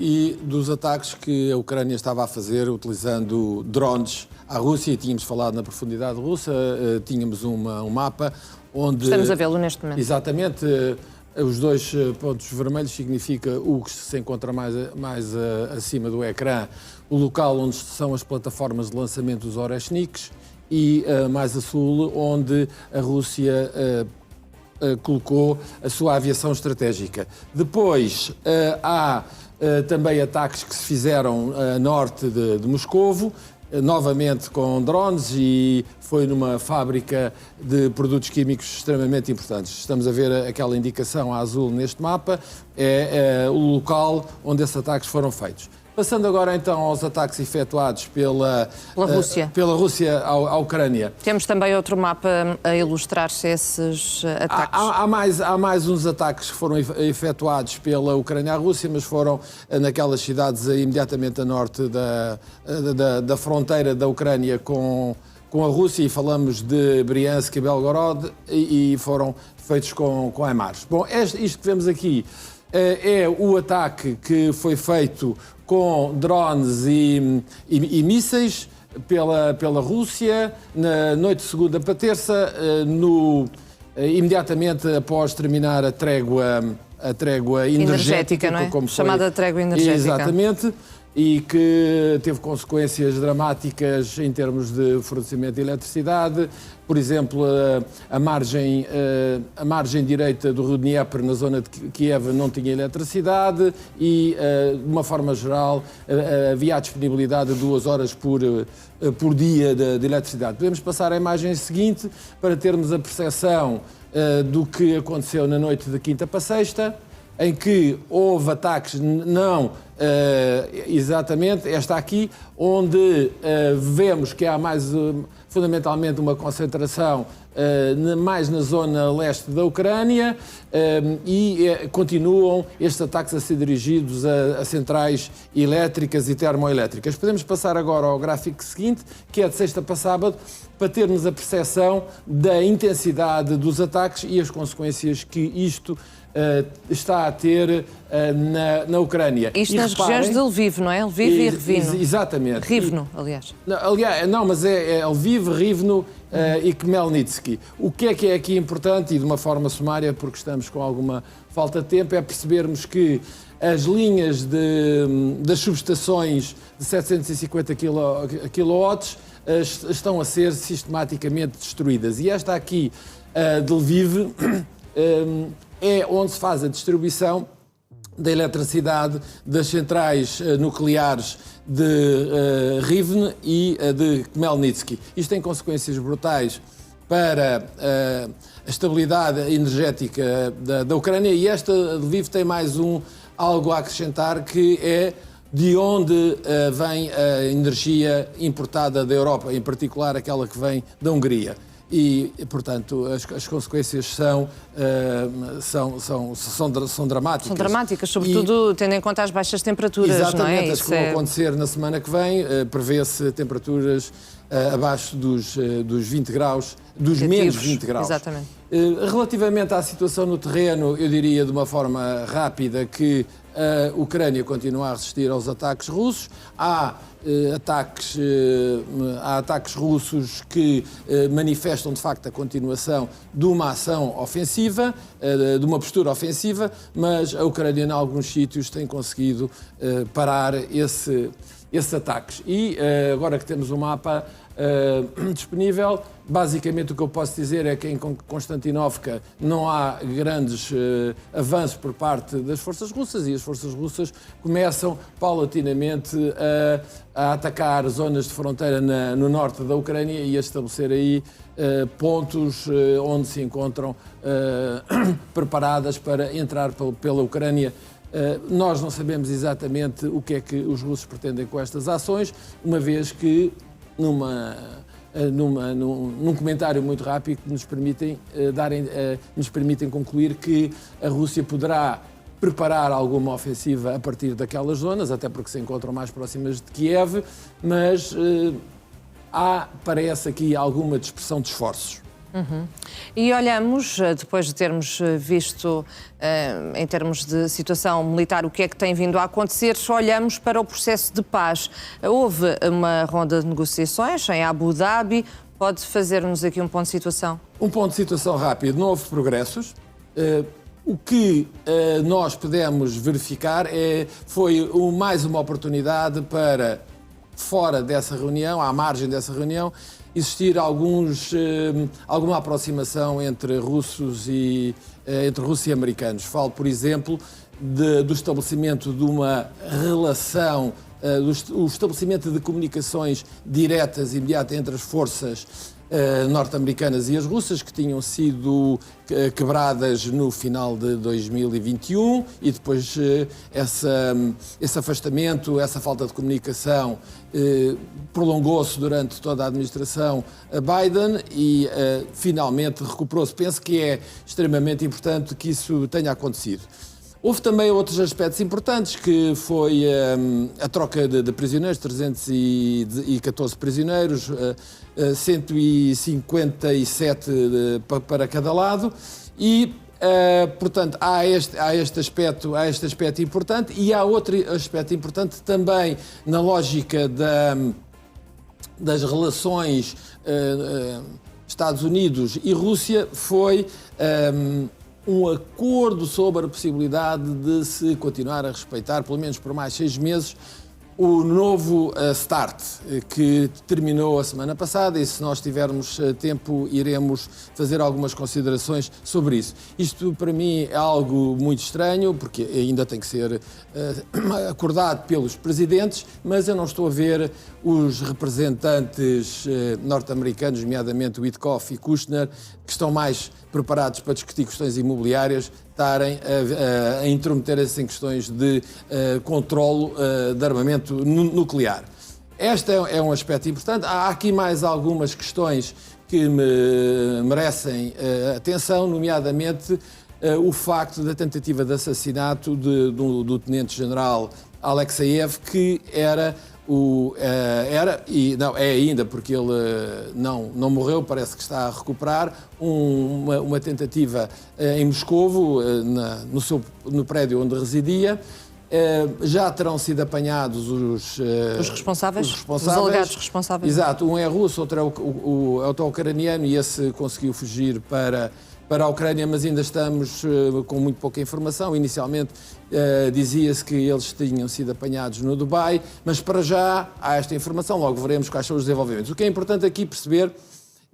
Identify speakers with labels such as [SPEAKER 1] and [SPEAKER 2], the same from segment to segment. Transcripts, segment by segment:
[SPEAKER 1] e dos ataques que a Ucrânia estava a fazer utilizando drones à Rússia, e tínhamos falado na profundidade russa, tínhamos um mapa onde...
[SPEAKER 2] Estamos a vê-lo neste momento.
[SPEAKER 1] Exatamente, os dois pontos vermelhos significa o que se encontra mais acima do ecrã, o local onde são as plataformas de lançamento dos Oreshniks, e mais a sul, onde a Rússia colocou a sua aviação estratégica. Depois há também ataques que se fizeram a norte de Moscovo, novamente com drones, e foi numa fábrica de produtos químicos extremamente importantes. Estamos a ver aquela indicação a azul neste mapa, é o local onde esses ataques foram feitos. Passando agora então aos ataques efetuados pela Rússia à Ucrânia.
[SPEAKER 2] Temos também outro mapa a ilustrar-se esses ataques.
[SPEAKER 1] Há mais uns ataques que foram efetuados pela Ucrânia à Rússia, mas foram naquelas cidades imediatamente a norte da fronteira da Ucrânia com a Rússia, e falamos de Briansk e Belgorod, e foram feitos com HIMARS. Bom, isto que vemos aqui é o ataque que foi feito com drones e mísseis pela Rússia na noite de segunda para terça, imediatamente após terminar a trégua energética,
[SPEAKER 2] não é?
[SPEAKER 1] Como foi,
[SPEAKER 2] chamada trégua energética.
[SPEAKER 1] Exatamente. E que teve consequências dramáticas em termos de fornecimento de eletricidade. Por exemplo, a margem direita do Rio Dnieper, na zona de Kiev, não tinha eletricidade, e, de uma forma geral, havia a disponibilidade de 2 horas por dia de eletricidade. Podemos passar à imagem seguinte para termos a percepção do que aconteceu na noite de quinta para sexta, em que houve ataques, exatamente, esta aqui, onde vemos que há fundamentalmente uma concentração mais na zona leste da Ucrânia, e continuam estes ataques a ser dirigidos a centrais elétricas e termoelétricas. Podemos passar agora ao gráfico seguinte, que é de sexta para sábado, para termos a percepção da intensidade dos ataques e as consequências que isto está a ter na Ucrânia.
[SPEAKER 2] Isto nas regiões de Lviv, não é? Lviv e Rivno.
[SPEAKER 1] Exatamente.
[SPEAKER 2] Rivno, aliás.
[SPEAKER 1] Não, mas é Lviv, Rivno e Khmelnytsky. O que é aqui importante, e de uma forma sumária, porque estamos com alguma falta de tempo, é percebermos que as linhas das subestações de 750 kW estão a ser sistematicamente destruídas. E esta aqui, de Lviv, é onde se faz a distribuição da eletricidade das centrais nucleares de Rivne e de Khmelnytsky. Isto tem consequências brutais para a estabilidade energética da Ucrânia, e esta de Lviv tem mais algo a acrescentar, que é de onde vem a energia importada da Europa, em particular aquela que vem da Hungria. E, portanto, as consequências são dramáticas.
[SPEAKER 2] São dramáticas, sobretudo tendo em conta as baixas temperaturas,
[SPEAKER 1] exatamente,
[SPEAKER 2] não é?
[SPEAKER 1] As que vão acontecer na semana que vem. Prevê-se temperaturas abaixo dos 20 graus, dos menos 20 graus.
[SPEAKER 2] Exatamente.
[SPEAKER 1] Relativamente à situação no terreno, eu diria de uma forma rápida que a Ucrânia continua a resistir aos ataques russos. Há ataques russos que manifestam, de facto, a continuação de uma ação ofensiva, de uma postura ofensiva, mas a Ucrânia, em alguns sítios, tem conseguido parar esses ataques. E agora que temos o mapa disponível, basicamente o que eu posso dizer é que em Constantinovka não há grandes avanços por parte das forças russas, e as forças russas começam paulatinamente a atacar zonas de fronteira no norte da Ucrânia e a estabelecer aí pontos onde se encontram preparadas para entrar pela Ucrânia. Nós não sabemos exatamente o que é que os russos pretendem com estas ações, uma vez que num comentário muito rápido que nos permitem concluir que a Rússia poderá preparar alguma ofensiva a partir daquelas zonas, até porque se encontram mais próximas de Kiev, mas parece aqui alguma dispersão de esforços.
[SPEAKER 2] E olhamos, depois de termos visto, em termos de situação militar, o que é que tem vindo a acontecer, olhamos para o processo de paz. Houve uma ronda de negociações em Abu Dhabi. Pode fazer-nos aqui um ponto de situação?
[SPEAKER 1] Um ponto de situação rápido. Não houve progressos. O que nós pudemos verificar foi mais uma oportunidade para, fora dessa reunião, à margem dessa reunião, existir alguma aproximação entre russos e americanos. Falo, por exemplo, do estabelecimento de uma relação, o estabelecimento de comunicações diretas e imediatas entre as forças norte-americanas e as russas, que tinham sido quebradas no final de 2021, e depois esse afastamento, essa falta de comunicação prolongou-se durante toda a administração Biden e finalmente recuperou-se. Penso que é extremamente importante que isso tenha acontecido. Houve também outros aspectos importantes, que foi a troca de prisioneiros, 314 prisioneiros, 157 para cada lado, e, portanto, há este aspecto importante, e há outro aspecto importante também na lógica das relações Estados Unidos e Rússia, foi um acordo sobre a possibilidade de se continuar a respeitar, pelo menos por mais 6 meses, o novo START, que terminou a semana passada, e se nós tivermos tempo iremos fazer algumas considerações sobre isso. Isto para mim é algo muito estranho, porque ainda tem que ser acordado pelos presidentes, mas eu não estou a ver os representantes norte-americanos, nomeadamente Witkoff e Kushner, que estão mais preparados para discutir questões imobiliárias, estarem a intrometerem-se em questões de controlo de armamento nuclear. Este é um aspecto importante. Há aqui mais algumas questões que me merecem atenção, nomeadamente o facto da tentativa de assassinato do tenente-general Alexeyev, que é ainda, porque ele não morreu, parece que está a recuperar, uma tentativa em Moscovo, no prédio onde residia. Já terão sido apanhados os
[SPEAKER 2] responsáveis? Os alegados responsáveis.
[SPEAKER 1] Exato, um é russo, outro é ucraniano, e esse conseguiu fugir para a Ucrânia, mas ainda estamos com muito pouca informação. Inicialmente dizia-se que eles tinham sido apanhados no Dubai, mas para já há esta informação, logo veremos quais são os desenvolvimentos. O que é importante aqui perceber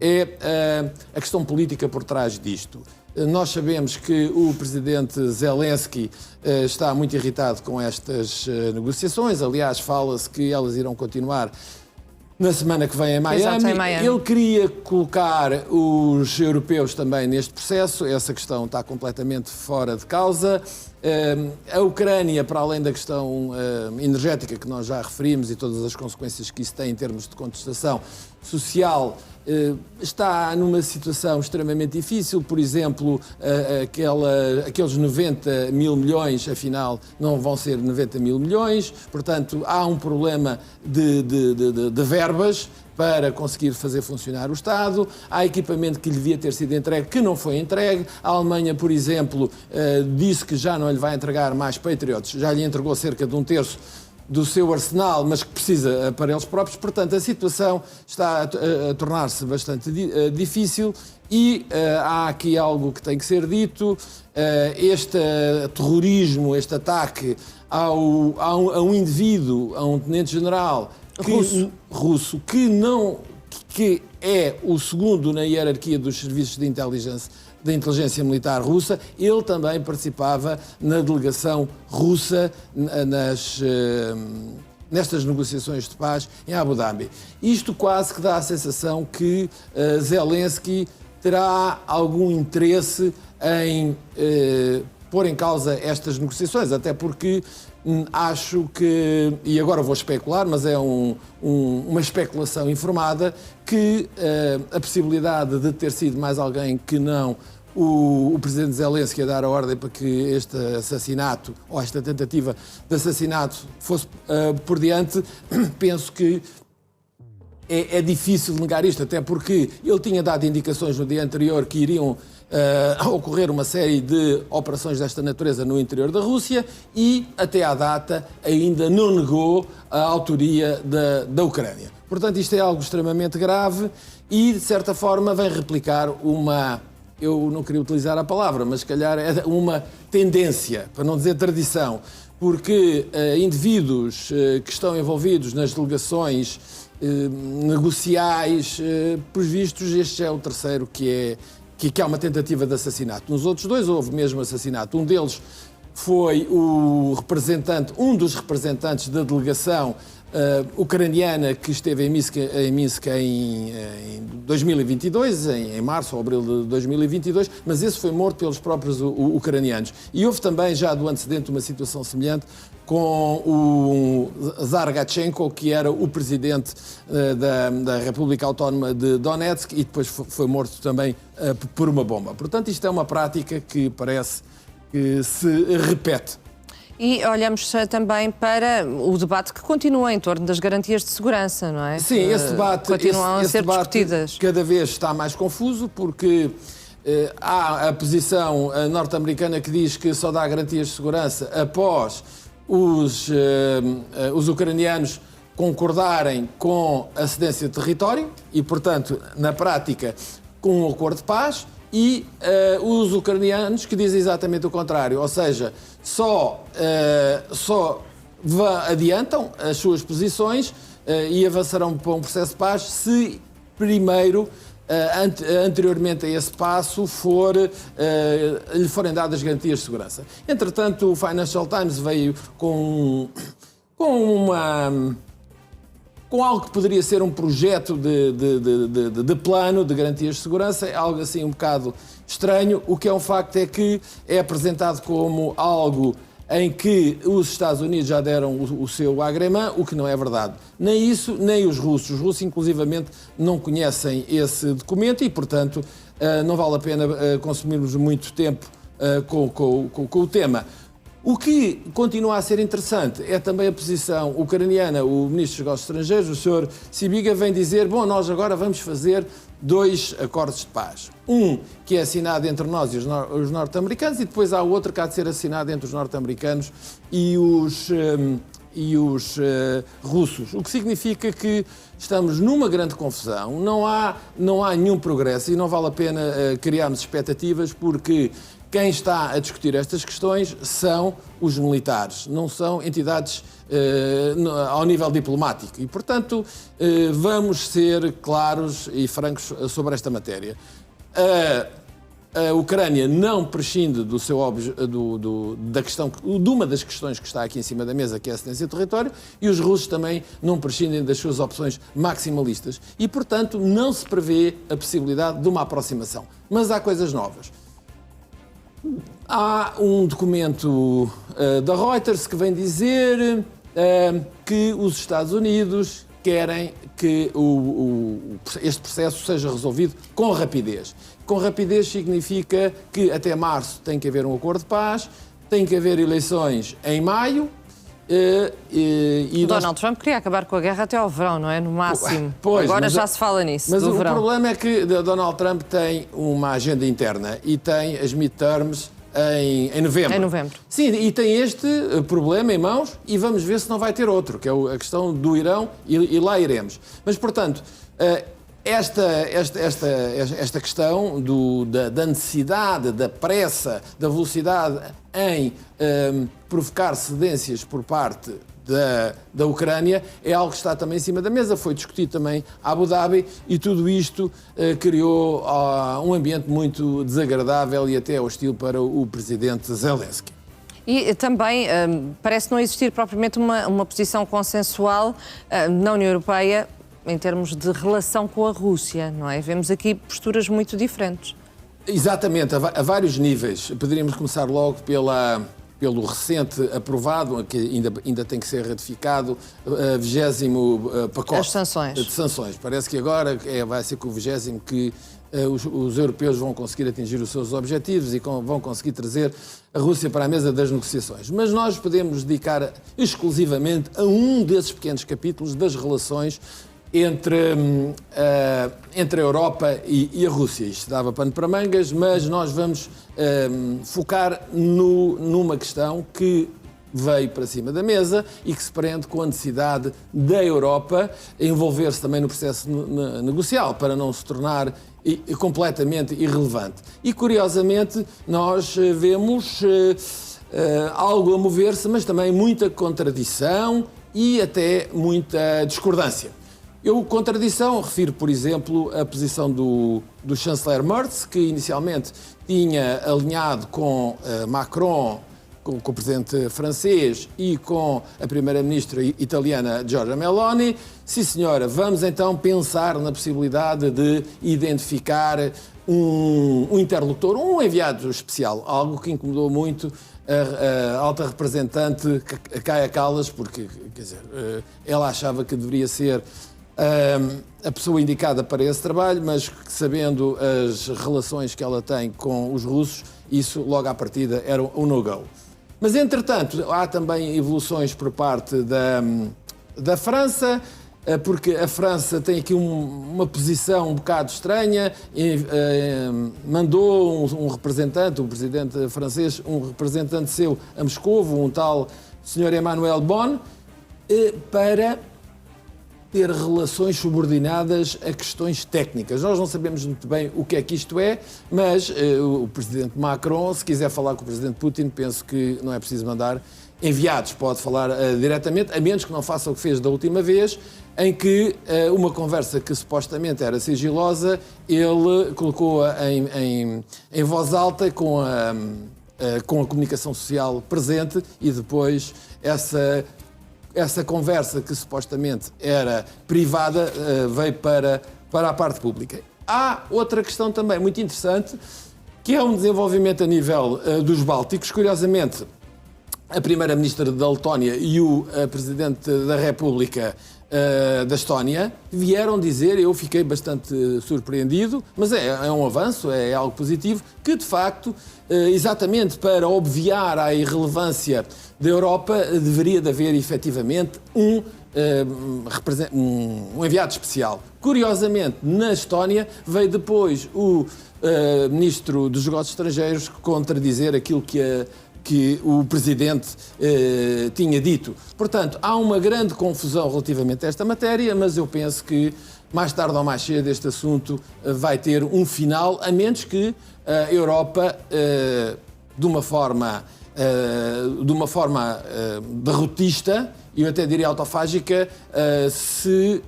[SPEAKER 1] é a questão política por trás disto. Nós sabemos que o presidente Zelensky está muito irritado com estas negociações. Aliás, fala-se que elas irão continuar na semana que vem em Miami.
[SPEAKER 2] Exato, em Miami.
[SPEAKER 1] Ele queria colocar os europeus também neste processo. Essa questão está completamente fora de causa. A Ucrânia, para além da questão energética que nós já referimos e todas as consequências que isso tem em termos de contestação social, está numa situação extremamente difícil. Por exemplo, aqueles 90 mil milhões, afinal, não vão ser 90 mil milhões. Portanto, há um problema de verbas para conseguir fazer funcionar o Estado. Há equipamento que lhe devia ter sido entregue, que não foi entregue. A Alemanha, por exemplo, disse que já não lhe vai entregar mais Patriots, já lhe entregou cerca de 1/3 do seu arsenal, mas que precisa para eles próprios. Portanto, a situação está a tornar-se bastante difícil e há aqui algo que tem que ser dito. Este terrorismo, este ataque a um indivíduo, a um tenente-general russo, que é o segundo na hierarquia dos serviços de inteligência militar russa, ele também participava na delegação russa nestas negociações de paz em Abu Dhabi. Isto quase que dá a sensação que Zelensky terá algum interesse em pôr em causa estas negociações, até porque acho que, e agora vou especular, mas é uma especulação informada, que a possibilidade de ter sido mais alguém que não o presidente Zelensky a dar a ordem para que este assassinato, ou esta tentativa de assassinato, fosse por diante, penso que é difícil negar isto, até porque ele tinha dado indicações no dia anterior que iriam ocorrer uma série de operações desta natureza no interior da Rússia e, até à data, ainda não negou a autoria da Ucrânia. Portanto, isto é algo extremamente grave e, de certa forma, vem replicar uma... Eu não queria utilizar a palavra, mas, se calhar, é uma tendência, para não dizer tradição, porque indivíduos que estão envolvidos nas delegações negociais, por vistos, este é o terceiro que há uma tentativa de assassinato. Nos outros dois houve mesmo assassinato. Um deles foi um dos representantes da delegação ucraniana que esteve em Minsk em 2022, em março ou abril de 2022, mas esse foi morto pelos próprios ucranianos. E houve também, já do antecedente, uma situação semelhante com o Zargachenko, que era o presidente da República Autónoma de Donetsk e depois foi morto também por uma bomba. Portanto, isto é uma prática que parece que se repete.
[SPEAKER 2] E olhamos também para o debate que continua em torno das garantias de segurança, não é?
[SPEAKER 1] Sim, esse debate,
[SPEAKER 2] continuam a ser discutidas.
[SPEAKER 1] Cada vez está mais confuso, porque há a posição norte-americana que diz que só dá garantias de segurança após os ucranianos concordarem com a cedência de território e, portanto, na prática, com um acordo de paz. E os ucranianos que dizem exatamente o contrário, ou seja, só adiantam as suas posições e avançarão para um processo de paz se primeiro, anteriormente a esse passo, lhe forem dadas garantias de segurança. Entretanto, o Financial Times veio com algo que poderia ser um projeto de plano de garantias de segurança, é algo assim um bocado estranho. O que é um facto é que é apresentado como algo em que os Estados Unidos já deram o seu agremã, o que não é verdade. Nem isso, nem os russos. Os russos, inclusivamente, não conhecem esse documento e, portanto, não vale a pena consumirmos muito tempo com o tema. O que continua a ser interessante é também a posição ucraniana. O Ministro dos Negócios Estrangeiros, o Sr. Sybiga, vem dizer: bom, nós agora vamos fazer 2 acordos de paz. Um que é assinado entre nós e os norte-americanos e depois há outro que há de ser assinado entre os norte-americanos e os russos. O que significa que estamos numa grande confusão, não há nenhum progresso e não vale a pena criarmos expectativas, porque quem está a discutir estas questões são os militares, não são entidades ao nível diplomático. E, portanto, vamos ser claros e francos sobre esta matéria. A Ucrânia não prescinde de uma das questões que está aqui em cima da mesa, que é a cedência de território, e os russos também não prescindem das suas opções maximalistas. E, portanto, não se prevê a possibilidade de uma aproximação. Mas há coisas novas. Há um documento da Reuters que vem dizer que os Estados Unidos querem que este processo seja resolvido com rapidez. Com rapidez significa que até março tem que haver um acordo de paz, tem que haver eleições em maio.
[SPEAKER 2] Donald Trump queria acabar com a guerra até ao verão, não é? No máximo.
[SPEAKER 1] Pois,
[SPEAKER 2] agora já se fala nisso.
[SPEAKER 1] Mas
[SPEAKER 2] do verão.
[SPEAKER 1] O problema é que Donald Trump tem uma agenda interna e tem as midterms em novembro.
[SPEAKER 2] Em novembro.
[SPEAKER 1] Sim, e tem este problema em mãos e vamos ver se não vai ter outro, que é a questão do Irão, e lá iremos. Mas, portanto, esta questão da necessidade, da pressa, da velocidade em provocar cedências por parte da Ucrânia é algo que está também em cima da mesa. Foi discutido também a Abu Dhabi e tudo isto criou um ambiente muito desagradável e até hostil para o presidente Zelensky.
[SPEAKER 2] E também parece não existir propriamente uma posição consensual na União Europeia em termos de relação com a Rússia, não é? Vemos aqui posturas muito diferentes.
[SPEAKER 1] Exatamente, a vários níveis. Poderíamos começar logo pelo recente aprovado, que ainda tem que ser ratificado, 20º pacote de sanções. Parece que agora vai ser com o 20º que os europeus vão conseguir atingir os seus objetivos e vão conseguir trazer a Rússia para a mesa das negociações. Mas nós podemos dedicar exclusivamente a um desses pequenos capítulos das relações entre a Europa e a Rússia. Isto dava pano para mangas, mas nós vamos focar numa questão que veio para cima da mesa e que se prende com a necessidade da Europa envolver-se também no processo negocial, para não se tornar completamente irrelevante. E, curiosamente, nós vemos algo a mover-se, mas também muita contradição e até muita discordância. Contradição, refiro, por exemplo, a posição do chanceler Merz, que inicialmente tinha alinhado com Macron, com o presidente francês e com a primeira-ministra italiana Giorgia Meloni. Sim, senhora, vamos então pensar na possibilidade de identificar um interlocutor, um enviado especial, algo que incomodou muito a alta representante Kaja Kallas, porque, quer dizer, ela achava que deveria ser a pessoa indicada para esse trabalho, mas sabendo as relações que ela tem com os russos, isso logo à partida era um no-go. Mas, entretanto, há também evoluções por parte da França, porque a França tem aqui uma posição um bocado estranha, mandou um representante, o presidente francês, um representante seu a Moscovo, um tal Sr. Emmanuel Bon, para ter relações subordinadas a questões técnicas. Nós não sabemos muito bem o que é que isto é, mas o presidente Macron, se quiser falar com o presidente Putin, penso que não é preciso mandar enviados, pode falar diretamente, a menos que não faça o que fez da última vez, em que uma conversa que supostamente era sigilosa, ele colocou-a em voz alta com a comunicação social presente e depois essa conversa que supostamente era privada veio para a parte pública. Há outra questão também muito interessante, que é um desenvolvimento a nível dos Bálticos. Curiosamente, a primeira-ministra da Letónia e o presidente da República da Estónia vieram dizer, eu fiquei bastante surpreendido, mas é um avanço, é algo positivo, que de facto, exatamente para obviar a irrelevância da Europa, deveria de haver efetivamente um enviado especial. Curiosamente, na Estónia, veio depois o ministro dos Negócios Estrangeiros contradizer aquilo que o Presidente tinha dito. Portanto, há uma grande confusão relativamente a esta matéria, mas eu penso que mais tarde ou mais cedo este assunto vai ter um final, a menos que a Europa, de uma forma derrotista, e eu até diria autofágica, se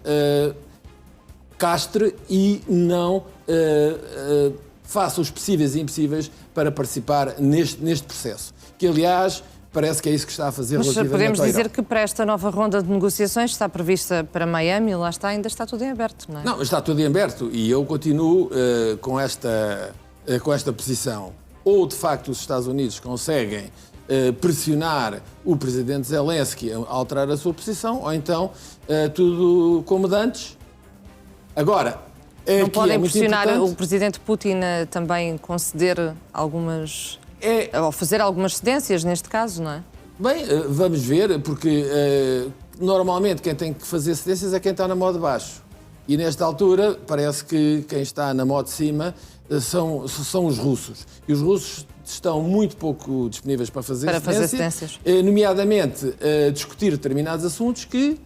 [SPEAKER 1] castre e não faça os possíveis e impossíveis para participar neste processo. Que, aliás, parece que é isso que está a fazer relativamente
[SPEAKER 2] podemos
[SPEAKER 1] ao
[SPEAKER 2] dizer
[SPEAKER 1] Irão.
[SPEAKER 2] que para esta nova ronda de negociações está prevista para Miami, lá está, ainda está tudo em aberto, não é?
[SPEAKER 1] Não, está tudo em aberto e eu continuo com esta posição. Ou, de facto, os Estados Unidos conseguem pressionar o presidente Zelensky a alterar a sua posição, ou então tudo como de antes. Agora,
[SPEAKER 2] não podem pressionar
[SPEAKER 1] importante.
[SPEAKER 2] o presidente Putin a também conceder algumas... ou fazer algumas cedências, neste caso, não é?
[SPEAKER 1] Bem, vamos ver, porque normalmente quem tem que fazer cedências é quem está na mão de baixo. E nesta altura parece que quem está na mão de cima são os russos. E os russos estão muito pouco disponíveis para fazer cedências. Nomeadamente discutir determinados assuntos que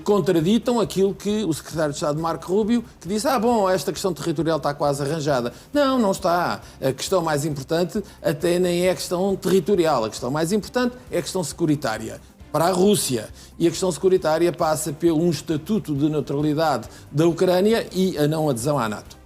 [SPEAKER 1] contraditam aquilo que o secretário de Estado Marco Rubio, que disse, esta questão territorial está quase arranjada. Não está. A questão mais importante até nem é a questão territorial. A questão mais importante é a questão securitária para a Rússia. E a questão securitária passa por um estatuto de neutralidade da Ucrânia e a não adesão à NATO.